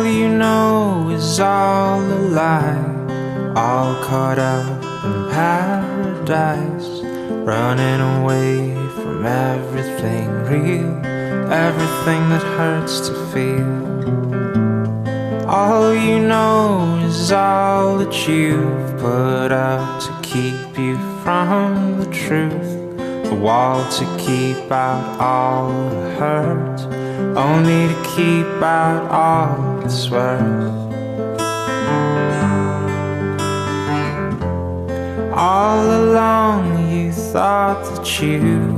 you know is all a lie, all caught up in paradise, running away from everything real, everything that hurts to feel. All you know is all that you've put up to keep you from the truth, a wall to keep out all the hurt, only to keep out all that's worth. All along you thought that you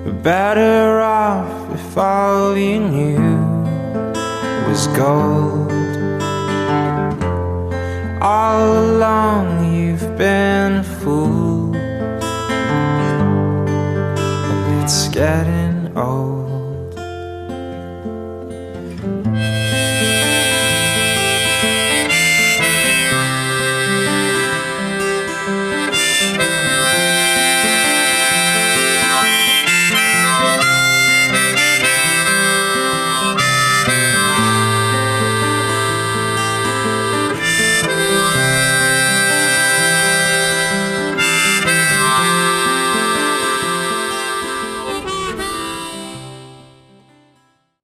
were better off if all you knew was gold. All along you've been a fool, and it's getting